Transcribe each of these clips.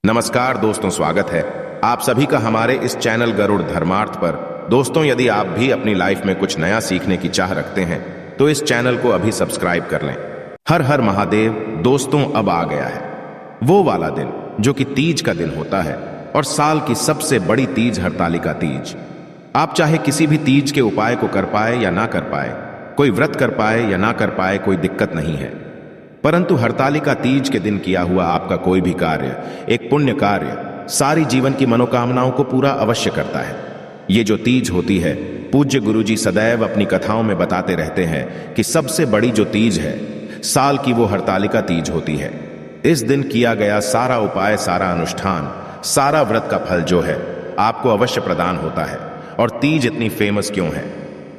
नमस्कार दोस्तों, स्वागत है आप सभी का हमारे इस चैनल गरुड़ धर्मार्थ पर। दोस्तों, यदि आप भी अपनी लाइफ में कुछ नया सीखने की चाह रखते हैं तो इस चैनल को अभी सब्सक्राइब कर लें। हर हर महादेव। दोस्तों, अब आ गया है वो वाला दिन जो कि तीज का दिन होता है और साल की सबसे बड़ी तीज हरतालिका तीज। आप चाहे किसी भी तीज के उपाय को कर पाए या ना कर पाए, कोई व्रत कर पाए या ना कर पाए, कोई दिक्कत नहीं है, परंतु हरतालिका तीज के दिन किया हुआ आपका कोई भी कार्य, एक पुण्य कार्य, सारी जीवन की मनोकामनाओं को पूरा अवश्य करता है। ये जो तीज होती है, पूज्य गुरुजी सदैव अपनी कथाओं में बताते रहते हैं कि सबसे बड़ी जो तीज है साल की, वो हरतालिका तीज होती है। इस दिन किया गया सारा उपाय, सारा अनुष्ठान, सारा व्रत का फल जो है आपको अवश्य प्रदान होता है। और तीज इतनी फेमस क्यों है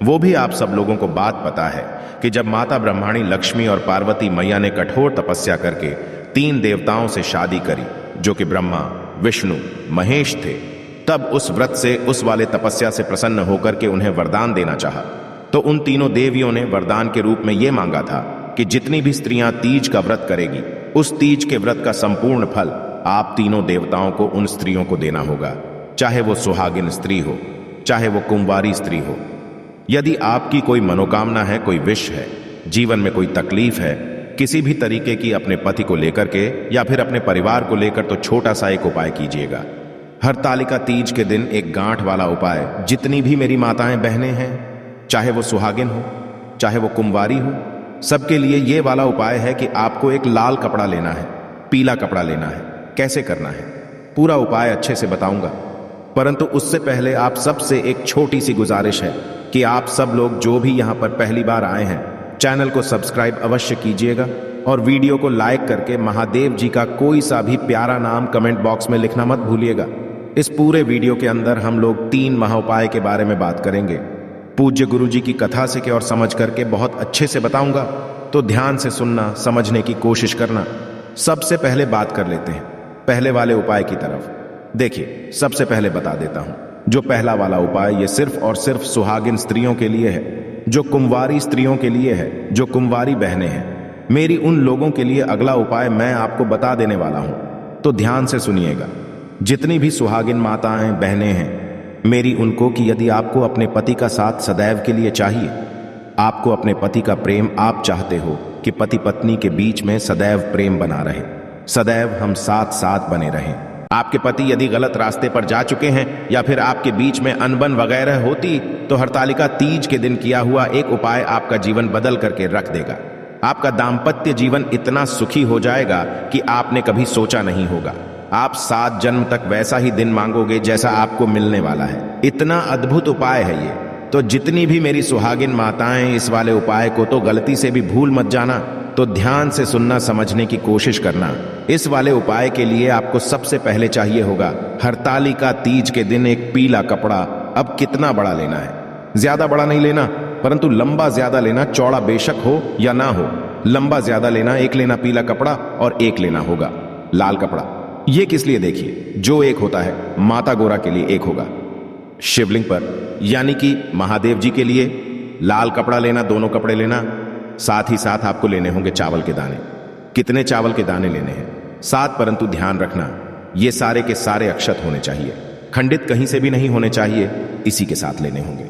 वो भी आप सब लोगों को बात पता है कि जब माता ब्रह्माणी लक्ष्मी और पार्वती मैया ने कठोर तपस्या करके 3 देवताओं से शादी करी, जो कि ब्रह्मा, विष्णु, महेश थे, तब उस व्रत से, उस वाले तपस्या से प्रसन्न होकर के उन्हें वरदान देना चाहा। तो उन तीनों देवियों ने वरदान के रूप में यह मांगा था कि जितनी भी स्त्रियां तीज का व्रत करेगी, उस तीज के व्रत का संपूर्ण फल आप तीनों देवताओं को उन स्त्रियों को देना होगा, चाहे वो सुहागिन स्त्री हो, चाहे वो कुंवारी स्त्री हो। यदि आपकी कोई मनोकामना है, कोई विश है, जीवन में कोई तकलीफ है किसी भी तरीके की, अपने पति को लेकर के या फिर अपने परिवार को लेकर, तो छोटा सा एक उपाय कीजिएगा। हरतालिका तीज के दिन एक गांठ वाला उपाय, जितनी भी मेरी माताएं बहनें हैं, चाहे वो सुहागिन हो, चाहे वो कुंवारी हो, सबके लिए ये वाला उपाय है कि आपको एक लाल कपड़ा लेना है, पीला कपड़ा लेना है। कैसे करना है पूरा उपाय अच्छे से बताऊंगा, परंतु उससे पहले आप सबसे एक छोटी सी गुजारिश है कि आप सब लोग जो भी यहां पर पहली बार आए हैं, चैनल को सब्सक्राइब अवश्य कीजिएगा और वीडियो को लाइक करके महादेव जी का कोई सा भी प्यारा नाम कमेंट बॉक्स में लिखना मत भूलिएगा। इस पूरे वीडियो के अंदर हम लोग 3 महाउपाय के बारे में बात करेंगे। पूज्य गुरु जी की कथा से के और समझ करके बहुत अच्छे से बताऊंगा, तो ध्यान से सुनना, समझने की कोशिश करना। सबसे पहले बात कर लेते हैं पहले वाले उपाय की तरफ। देखिए, सबसे पहले बता देता हूं, जो पहला वाला उपाय ये सिर्फ और सिर्फ सुहागिन स्त्रियों के लिए है, जो कुंवारी स्त्रियों के लिए है, जो कुंवारी बहनें हैं। मेरी उन लोगों के लिए अगला उपाय मैं आपको बता देने वाला हूं, तो ध्यान से सुनिएगा। जितनी भी सुहागिन माताएं बहनें हैं, मेरी उनको कि यदि आपको अपने पति का साथ सदैव के लिए चाहिए, आपको अपने पति का प्रेम, आप चाहते हो कि पति पत्नी के बीच में सदैव प्रेम बना रहे, सदैव हम साथ साथ बने रहें। आपके पति यदि गलत रास्ते पर जा चुके हैं या फिर आपके बीच में अनबन वगैरह होती, तो हरतालिका तीज के दिन किया हुआ एक उपाय आपका जीवन बदल करके रख देगा। आपका दाम्पत्य जीवन इतना सुखी हो जाएगा कि आपने कभी सोचा नहीं होगा। आप 7 जन्म तक वैसा ही दिन मांगोगे जैसा आपको मिलने वाला है। इतना अद्भुत उपाय है ये। तो जितनी भी मेरी सुहागिन माताएं इस वाले उपाय को तो गलती से भी भूल मत जाना, तो ध्यान से सुनना, समझने की कोशिश करना। इस वाले उपाय के लिए आपको सबसे पहले चाहिए होगा हरतालिका तीज के दिन एक पीला कपड़ा। अब कितना बड़ा लेना है? ज्यादा बड़ा नहीं लेना, परंतु लंबा ज्यादा लेना, चौड़ा बेशक हो या ना हो, लंबा ज्यादा लेना। एक लेना पीला कपड़ा और एक लेना होगा लाल कपड़ा। ये किस लिए? देखिए, जो एक होता है माता गोरा के लिए, एक होगा शिवलिंग पर, यानी कि महादेव जी के लिए लाल कपड़ा लेना, दोनों कपड़े लेना। साथ ही साथ आपको लेने होंगे चावल के दाने। कितने चावल के दाने लेने हैं? 7, परंतु ध्यान रखना, ये सारे के सारे अक्षत होने चाहिए, खंडित कहीं से भी नहीं होने चाहिए, इसी के साथ लेने होंगे।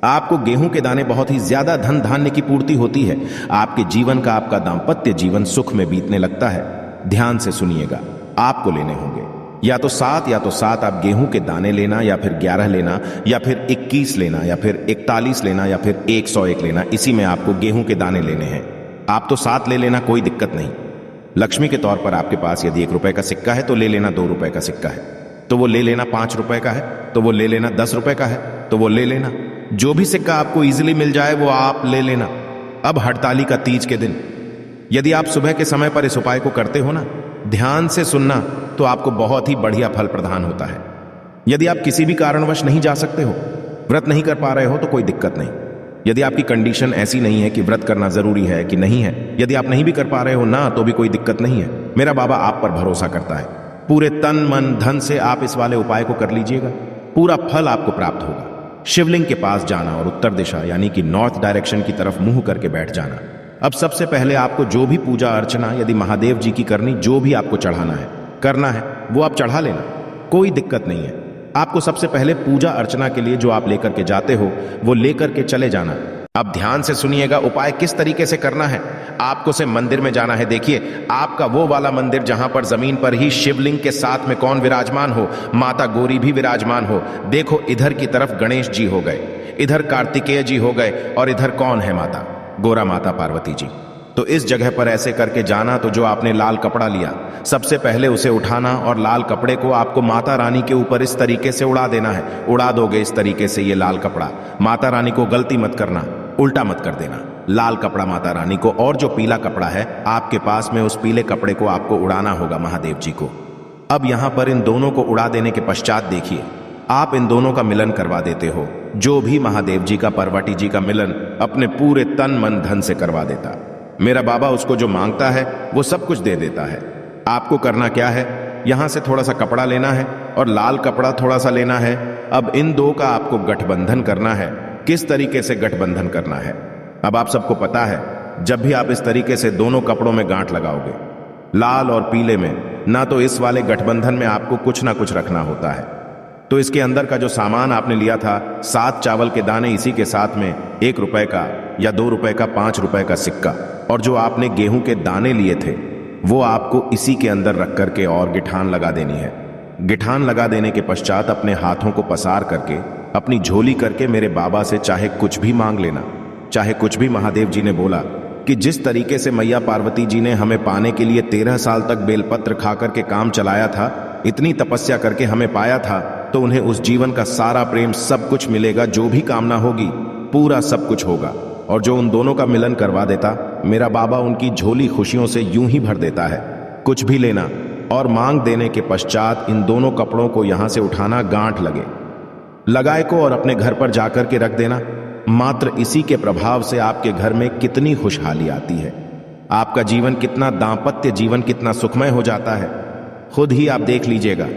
आपको गेहूं के दाने बहुत ही ज्यादा धन धान्य की पूर्ति होती है। आपके जीवन का, आपका दाम्पत्य जीवन सुख में बीतने लगता है। ध्यान से सुनिएगा, आपको लेने होंगे या तो 7 आप गेहूं के दाने लेना, या फिर 11 लेना, या फिर 21 लेना, या फिर 41 लेना, या फिर 101 लेना। इसी में आपको गेहूं के दाने लेने हैं। आप तो 7 ले लेना, कोई दिक्कत नहीं। लक्ष्मी के तौर पर आपके पास यदि 1 रुपए का सिक्का है तो ले लेना, 2 रुपए का सिक्का है तो वो ले लेना, 5 रुपए का है तो वो ले लेना, 10 रुपए का है तो वो ले लेना। जो भी सिक्का आपको इजीली मिल जाए वो आप ले लेना। अब हरतालिका तीज के दिन यदि आप सुबह के समय पर इस उपाय को करते हो ना, ध्यान से सुनना, तो आपको बहुत ही बढ़िया फल प्रदान होता है। यदि आप किसी भी कारणवश नहीं जा सकते हो, व्रत नहीं कर पा रहे हो, तो कोई दिक्कत नहीं। यदि आपकी कंडीशन ऐसी नहीं है कि व्रत करना जरूरी है कि नहीं है, यदि आप नहीं भी कर पा रहे हो ना, तो भी कोई दिक्कत नहीं है। मेरा बाबा आप पर भरोसा करता है। पूरे तन मन धन से आप इस वाले उपाय को कर लीजिएगा, पूरा फल आपको प्राप्त होगा। शिवलिंग के पास जाना और उत्तर दिशा यानी कि नॉर्थ डायरेक्शन की तरफ मुंह करके बैठ जाना। अब सबसे पहले आपको जो भी पूजा अर्चना यदि महादेव जी की करनी, जो भी आपको चढ़ाना है, करना है, वो आप चढ़ा लेना, कोई दिक्कत नहीं है। आपको सबसे पहले पूजा अर्चना के लिए जो आप लेकर के जाते हो वो लेकर के चले जाना। अब ध्यान से सुनिएगा उपाय किस तरीके से करना है। आपको से मंदिर में जाना है। देखिए, आपका वो वाला मंदिर जहां पर जमीन पर ही शिवलिंग के साथ में कौन विराजमान हो, माता गौरी भी विराजमान हो। देखो, इधर की तरफ गणेश जी हो गए, इधर कार्तिकेय जी हो गए, और इधर कौन है? माता गोरा, माता पार्वती जी। तो इस जगह पर ऐसे करके जाना। तो जो आपने लाल कपड़ा लिया, सबसे पहले उसे उठाना और लाल कपड़े को आपको माता रानी के ऊपर इस तरीके से उड़ा देना है। उड़ा दोगे इस तरीके से ये लाल कपड़ा, माता रानी को गलती मत करना, उल्टा मत कर देना। लाल कपड़ा माता रानी को, और जो पीला कपड़ा है आपके पास में, उस पीले कपड़े को आपको उड़ाना होगा महादेव जी को। अब यहां पर इन दोनों को उड़ा देने के पश्चात देखिए, आप इन दोनों का मिलन करवा देते हो। जो भी महादेव जी का, पार्वती जी का मिलन अपने पूरे तन मन धन से करवा देता। मेरा बाबा उसको जो मांगता है वो सब कुछ दे देता है। आपको करना क्या है, यहां से थोड़ा सा कपड़ा लेना है और लाल कपड़ा थोड़ा सा लेना है। अब इन दो का आपको गठबंधन करना है। किस तरीके से गठबंधन करना है, अब आप सबको पता है। जब भी आप इस तरीके से दोनों कपड़ों में गांठ लगाओगे, लाल और पीले में, ना तो इस वाले गठबंधन में आपको कुछ ना कुछ रखना होता है। तो इसके अंदर का जो सामान आपने लिया था, 7 चावल के दाने, इसी के साथ में 1 रुपए का या 2 रुपए का, 5 रुपए का सिक्का, और जो आपने गेहूं के दाने लिए थे वो आपको इसी के अंदर रख करके और गिठान लगा देनी है। गिठान लगा देने के पश्चात अपने हाथों को पसार करके, अपनी झोली करके मेरे बाबा से चाहे कुछ भी मांग लेना, चाहे कुछ भी। महादेव जी ने बोला कि जिस तरीके से मैया पार्वती जी ने हमें पाने के लिए 13 साल तक बेलपत्र खा करके काम चलाया था, इतनी तपस्या करके हमें पाया था, तो उन्हें उस जीवन का सारा प्रेम, सब कुछ मिलेगा। जो भी कामना होगी पूरा सब कुछ होगा। और जो उन दोनों का मिलन करवा देता, मेरा बाबा उनकी झोली खुशियों से यूं ही भर देता है। कुछ भी लेना और मांग देने के पश्चात इन दोनों कपड़ों को यहां से उठाना, गांठ लगाए को, और अपने घर पर जाकर के रख देना। मात्र इसी के प्रभाव से आपके घर में कितनी खुशहाली आती है, आपका जीवन कितना, दांपत्य जीवन कितना सुखमय हो जाता है, खुद ही आप देख लीजिएगा।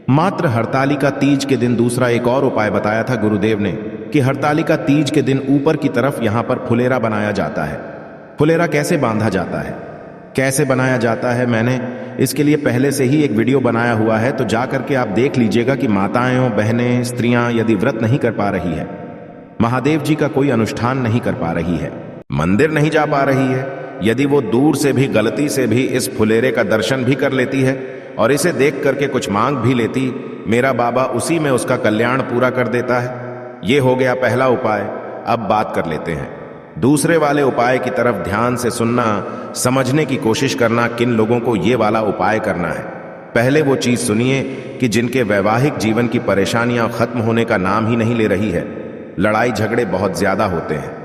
मात्र हरतालिका तीज के दिन दूसरा एक और उपाय बताया था गुरुदेव ने कि हरतालिका तीज के दिन ऊपर की तरफ यहां पर फुलेरा बनाया जाता है। फुलेरा कैसे बांधा जाता है, कैसे बनाया जाता है, मैंने इसके लिए पहले से ही एक वीडियो बनाया हुआ है, तो जाकर के आप देख लीजिएगा कि माताएं, बहनें, स्त्रियां यदि व्रत नहीं कर पा रही है, महादेव जी का कोई अनुष्ठान नहीं कर पा रही है, मंदिर नहीं जा पा रही है, यदि वो दूर से भी, गलती से भी इस फुलेरे का दर्शन भी कर लेती है और इसे देख करके कुछ मांग भी लेती, मेरा बाबा उसी में उसका कल्याण पूरा कर देता है। ये हो गया पहला उपाय। अब बात कर लेते हैं दूसरे वाले उपाय की तरफ। ध्यान से सुनना, समझने की कोशिश करना किन लोगों को ये वाला उपाय करना है। पहले वो चीज सुनिए कि जिनके वैवाहिक जीवन की परेशानियां खत्म होने का नाम ही नहीं ले रही है, लड़ाई झगड़े बहुत ज्यादा होते हैं।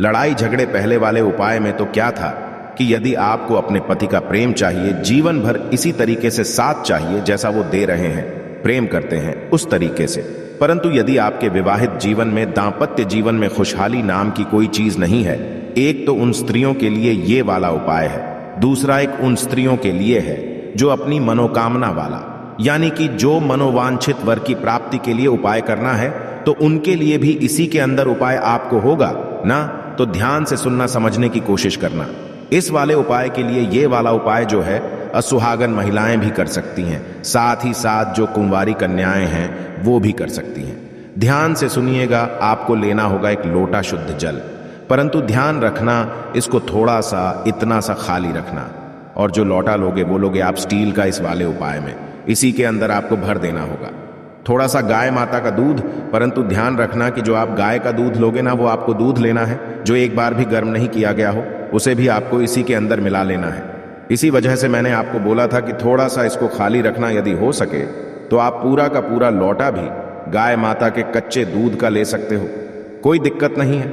लड़ाई झगड़े पहले वाले उपाय में तो क्या था कि यदि आपको अपने पति का प्रेम चाहिए, जीवन भर इसी तरीके से साथ चाहिए जैसा वो दे रहे हैं, प्रेम करते हैं उस तरीके से, परंतु यदि आपके विवाहित जीवन में, दांपत्य जीवन में खुशहाली नाम की कोई चीज नहीं है, एक तो उन स्त्रियों के लिए ये वाला उपाय है, दूसरा एक उन स्त्रियों के लिए है जो अपनी मनोकामना वाला, यानी कि जो मनोवांछित वर की प्राप्ति के लिए उपाय करना है, तो उनके लिए भी इसी के अंदर उपाय आपको होगा ना। तो ध्यान से सुनना, समझने की कोशिश करना। इस वाले उपाय के लिए ये वाला उपाय जो है असुहागन महिलाएं भी कर सकती हैं, साथ ही साथ जो कुंवारी कन्याएं हैं वो भी कर सकती हैं। ध्यान से सुनिएगा, आपको लेना होगा एक लोटा शुद्ध जल, परंतु ध्यान रखना इसको थोड़ा सा, इतना सा खाली रखना, और जो लोटा लोगे वो लोगे आप स्टील का इस वाले उपाय में, इसी के अंदर आपको भर देना होगा थोड़ा सा गाय माता का दूध। परंतु ध्यान रखना कि जो आप गाय का दूध लोगे ना, वो आपको दूध लेना है जो एक बार भी गर्म नहीं किया गया हो, उसे भी आपको इसी के अंदर मिला लेना है। इसी वजह से मैंने आपको बोला था कि थोड़ा सा इसको खाली रखना, यदि हो सके तो आप पूरा का पूरा लोटा भी गाय माता के कच्चे दूध का ले सकते हो, कोई दिक्कत नहीं है,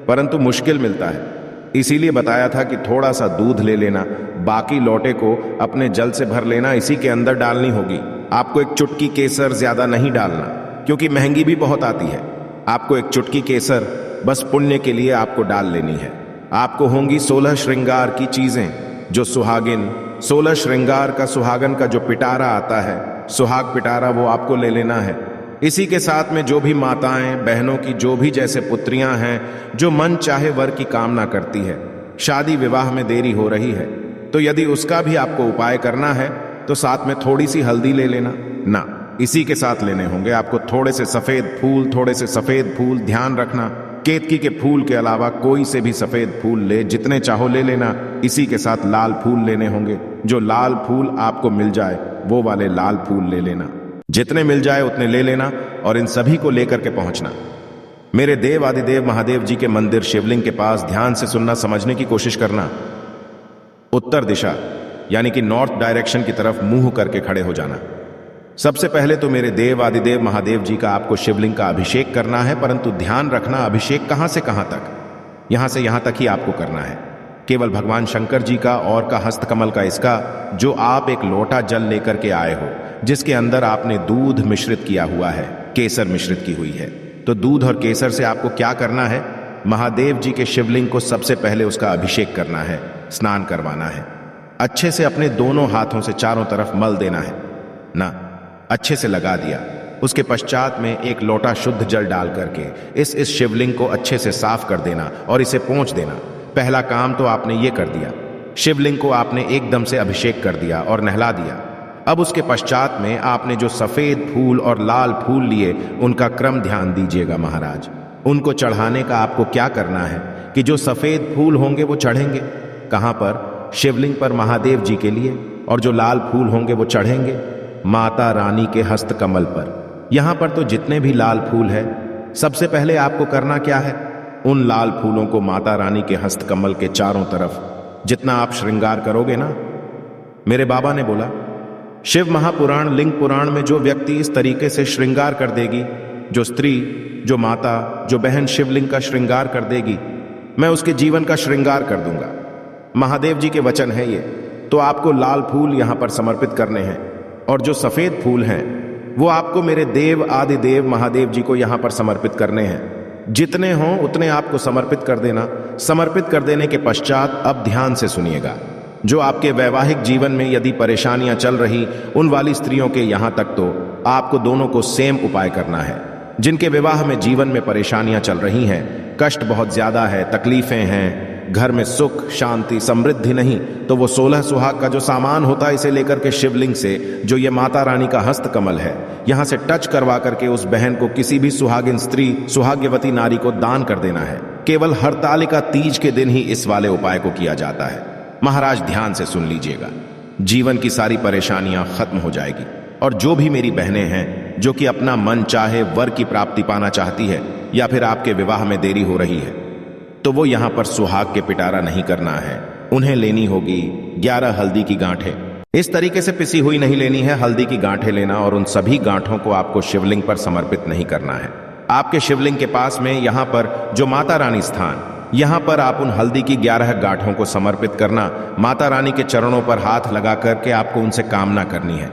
परंतु मुश्किल मिलता है, इसीलिए बताया था कि थोड़ा सा दूध ले लेना, बाकी लोटे को अपने जल से भर लेना, इसी के अंदर डालनी होगी। आपको एक चुटकी केसर, ज्यादा नहीं डालना क्योंकि महंगी भी बहुत आती है। आपको एक चुटकी केसर बस पुण्य के लिए आपको डाल लेनी है। आपको होंगी 16 श्रृंगार की चीजें, जो सुहागिन, 16 श्रृंगार का सुहागन का जो पिटारा आता है, सुहाग पिटारा, वो आपको ले लेना है। इसी के साथ में जो भी माताएं, बहनों की जो भी जैसे पुत्रियां हैं, जो मन चाहे वर की कामना करती है, शादी विवाह में देरी हो रही है, तो यदि उसका भी आपको उपाय करना है तो साथ में थोड़ी सी हल्दी ले लेना ना, इसी के साथ लेने होंगे आपको थोड़े से सफेद फूल, थोड़े से सफेद फूल। ध्यान रखना केतकी के फूल के अलावा कोई से भी सफेद फूल ले, जितने चाहो ले लेना। इसी के साथ लाल फूल लेने होंगे, जो लाल फूल आपको मिल जाए वो वाले लाल फूल ले लेना, जितने मिल जाए उतने ले लेना और इन सभी को लेकर के पहुंचना मेरे देव आदिदेव महादेव जी के मंदिर शिवलिंग के पास। ध्यान से सुनना, समझने की कोशिश करना। उत्तर दिशा यानी कि नॉर्थ डायरेक्शन की तरफ मुंह करके खड़े हो जाना। सबसे पहले तो मेरे देव आदिदेव महादेव जी का आपको शिवलिंग का अभिषेक करना है, परंतु ध्यान रखना अभिषेक कहां से कहां तक, यहां से यहां तक ही आपको करना है। केवल भगवान शंकर जी का और का हस्तकमल का इसका, जो आप एक लोटा जल लेकर के आए हो जिसके अंदर आपने दूध मिश्रित किया हुआ है, केसर मिश्रित की हुई है। तो दूध और केसर से आपको क्या करना है, महादेव जी के शिवलिंग को सबसे पहले उसका अभिषेक करना है, स्नान करवाना है। अच्छे से अपने दोनों हाथों से चारों तरफ मल देना है ना, अच्छे से लगा दिया। उसके पश्चात में एक लोटा शुद्ध जल डाल करके इस शिवलिंग को अच्छे से साफ कर देना और इसे पोंछ देना। पहला काम तो आपने ये कर दिया, शिवलिंग को आपने एकदम से अभिषेक कर दिया और नहला दिया। अब उसके पश्चात में आपने जो सफेद फूल और लाल फूल लिए उनका क्रम ध्यान दीजिएगा महाराज। उनको चढ़ाने का आपको क्या करना है कि जो सफेद फूल होंगे वो चढ़ेंगे कहां पर, शिवलिंग पर महादेव जी के लिए, और जो लाल फूल होंगे वो चढ़ेंगे माता रानी के हस्त कमल पर। यहां पर तो जितने भी लाल फूल है, सबसे पहले आपको करना क्या है, उन लाल फूलों को माता रानी के हस्त कमल के चारों तरफ जितना आप श्रृंगार करोगे ना, मेरे बाबा ने बोला शिव महापुराण लिंग पुराण में जो व्यक्ति इस तरीके से श्रृंगार कर देगी, जो स्त्री, जो माता, जो बहन शिवलिंग का श्रृंगार कर देगी, मैं उसके जीवन का श्रृंगार कर दूंगा। महादेव जी के वचन है ये। तो आपको लाल फूल यहां पर समर्पित करने हैं और जो सफेद फूल हैं वो आपको मेरे देव आदिदेव महादेव जी को यहां पर समर्पित करने हैं। जितने हों उतने आपको समर्पित कर देना। समर्पित कर देने के पश्चात अब ध्यान से सुनिएगा, जो आपके वैवाहिक जीवन में यदि परेशानियां चल रही, उन वाली स्त्रियों के यहां तक तो आपको दोनों को सेम उपाय करना है। जिनके विवाह में जीवन में परेशानियां चल रही हैं, कष्ट बहुत ज्यादा है, तकलीफें हैं, घर में सुख शांति समृद्धि नहीं, तो वो 16 सुहाग का जो सामान होता है इसे लेकर के शिवलिंग से, जो ये माता रानी का हस्त कमल है, यहां से टच करवा करके उस बहन को, किसी भी सुहागिन स्त्री, सुहाग्यवती नारी को दान कर देना है। केवल हरतालिका तीज के दिन ही इस वाले उपाय को किया जाता है। महाराज ध्यान से सुन लीजिएगा, जीवन की सारी परेशानियां खत्म हो जाएगी। और जो भी मेरी बहनें हैं जो कि अपना मन चाहे वर की प्राप्ति पाना चाहती है, या फिर आपके विवाह में देरी हो रही है, तो वो यहां पर सुहाग के पिटारा नहीं करना है। उन्हें लेनी होगी 11 हल्दी की गांठें। इस तरीके से पिसी हुई नहीं लेनी है, हल्दी की गांठें लेना और उन सभी गांठों को आपको शिवलिंग पर समर्पित नहीं करना है। आपके शिवलिंग के पास में यहां पर जो माता रानी स्थान, यहां पर आप उन हल्दी की 11 गांठों को समर्पित करना। माता रानी के चरणों पर हाथ लगा करके आपको उनसे कामना करनी है।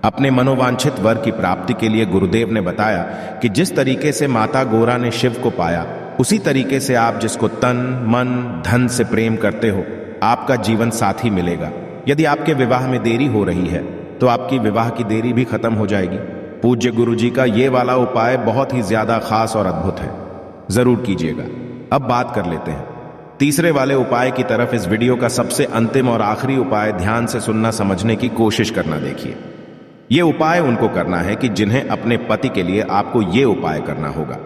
अपने मनोवांछित वर की प्राप्ति के लिए गुरुदेव ने बताया कि जिस तरीके से माता गोरा ने शिव को पाया, उसी तरीके से आप जिसको तन मन धन से प्रेम करते हो, आपका जीवन साथी मिलेगा। यदि आपके विवाह में देरी हो रही है तो आपकी विवाह की देरी भी खत्म हो जाएगी। पूज्य गुरु जी का ये वाला उपाय बहुत ही ज्यादा खास और अद्भुत है, जरूर कीजिएगा। अब बात कर लेते हैं तीसरे वाले उपाय की तरफ। इस वीडियो का सबसे अंतिम और आखिरी उपाय, ध्यान से सुनना, समझने की कोशिश करना। देखिए, यह उपाय उनको करना है कि जिन्हें अपने पति के लिए आपको यह उपाय करना होगा।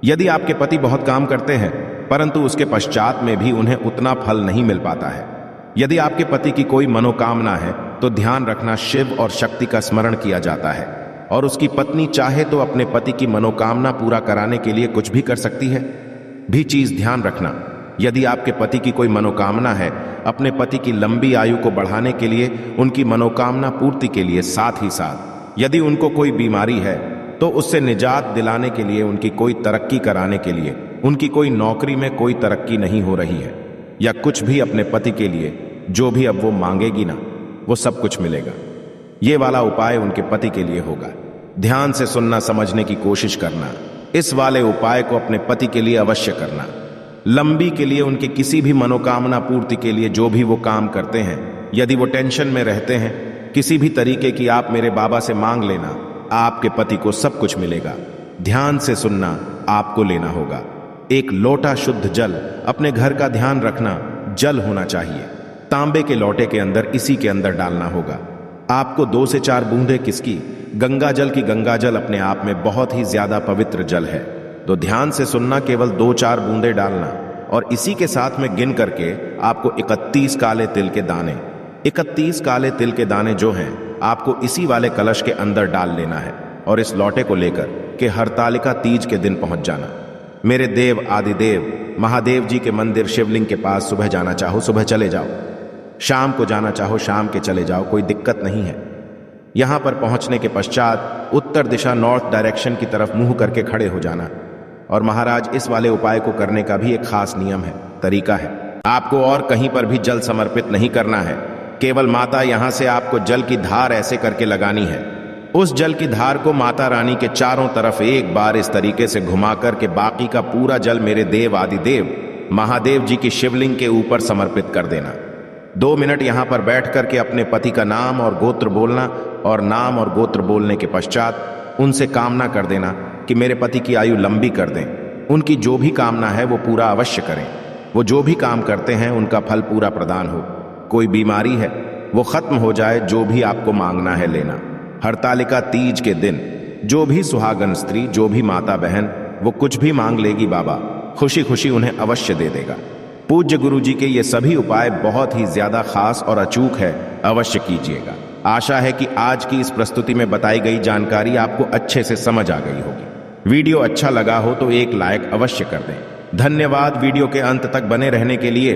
यदि आपके पति बहुत काम करते हैं परंतु उसके पश्चात में भी उन्हें उतना फल नहीं मिल पाता है, यदि आपके पति की कोई मनोकामना है, तो ध्यान रखना शिव और शक्ति का स्मरण किया जाता है। और उसकी पत्नी चाहे तो अपने पति की मनोकामना पूरा कराने के लिए कुछ भी कर सकती है। भी चीज ध्यान रखना, यदि आपके पति की कोई मनोकामना है, अपने पति की लंबी आयु को बढ़ाने के लिए, उनकी मनोकामना पूर्ति के लिए, साथ ही साथ यदि उनको कोई बीमारी है तो उससे निजात दिलाने के लिए, उनकी कोई तरक्की कराने के लिए, उनकी कोई नौकरी में कोई तरक्की नहीं हो रही है, या कुछ भी अपने पति के लिए जो भी अब वो मांगेगी ना, वो सब कुछ मिलेगा। ये वाला उपाय उनके पति के लिए होगा। ध्यान से सुनना, समझने की कोशिश करना। इस वाले उपाय को अपने पति के लिए अवश्य करना। लंबी के लिए, उनके किसी भी मनोकामना पूर्ति के लिए जो भी वो काम करते हैं, यदि वो टेंशन में रहते हैं, किसी भी तरीके की आप मेरे बाबा से मांग लेना, आपके पति को सब कुछ मिलेगा। ध्यान से सुनना, आपको लेना होगा एक लोटा शुद्ध जल। अपने घर का ध्यान रखना, जल होना चाहिए, तांबे के लोटे के अंदर, इसी के अंदर डालना होगा। आपको 2 से 4 बूंदे किसकी? गंगा जल की। गंगा जल अपने आप में बहुत ही ज्यादा पवित्र जल है, तो ध्यान से सुनना, केवल 2-4 बूंदे डालना और इसी के साथ में गिन करके आपको 31 काले तिल के दाने, 31 काले तिल के दाने जो हैं आपको इसी वाले कलश के अंदर डाल लेना है और इस लौटे को लेकर के हरतालिका तीज के दिन पहुंच जाना। मेरे देव आदिदेव महादेव जी के मंदिर शिवलिंग के पास सुबह जाना चाहो सुबह चले जाओ, शाम को जाना चाहो शाम के चले जाओ, कोई दिक्कत नहीं है। यहां पर पहुंचने के पश्चात उत्तर दिशा नॉर्थ डायरेक्शन की तरफ मुंह करके खड़े हो जाना। और महाराज, इस वाले उपाय को करने का भी एक खास नियम है, तरीका है। आपको और कहीं पर भी जल समर्पित नहीं करना है, केवल माता यहां से आपको जल की धार ऐसे करके लगानी है। उस जल की धार को माता रानी के चारों तरफ एक बार इस तरीके से घुमा करके बाकी का पूरा जल मेरे देव आदिदेव महादेव जी की शिवलिंग के ऊपर समर्पित कर देना। 2 मिनट यहां पर बैठ करके अपने पति का नाम और गोत्र बोलना और नाम और गोत्र बोलने के पश्चात उनसे कामना कर देना कि मेरे पति की आयु लंबी कर दें। उनकी जो भी कामना है वो पूरा अवश्य करें। वो जो भी काम करते हैं उनका फल पूरा प्रदान हो। कोई बीमारी है वो खत्म हो जाए, जो भी आपको मांगना है लेना। हरतालिका तीज के दिन जो भी सुहागन स्त्री, जो भी माता बहन, वो कुछ भी मांग लेगी, बाबा खुशी खुशी उन्हें अवश्य दे देगा। पूज्य गुरु जी के ये सभी उपाय बहुत ही ज्यादा खास और अचूक है, अवश्य कीजिएगा। आशा है कि आज की इस प्रस्तुति में बताई गई जानकारी आपको अच्छे से समझ आ गई होगी। वीडियो अच्छा लगा हो तो एक लाइक अवश्य कर दें। धन्यवाद वीडियो के अंत तक बने रहने के लिए।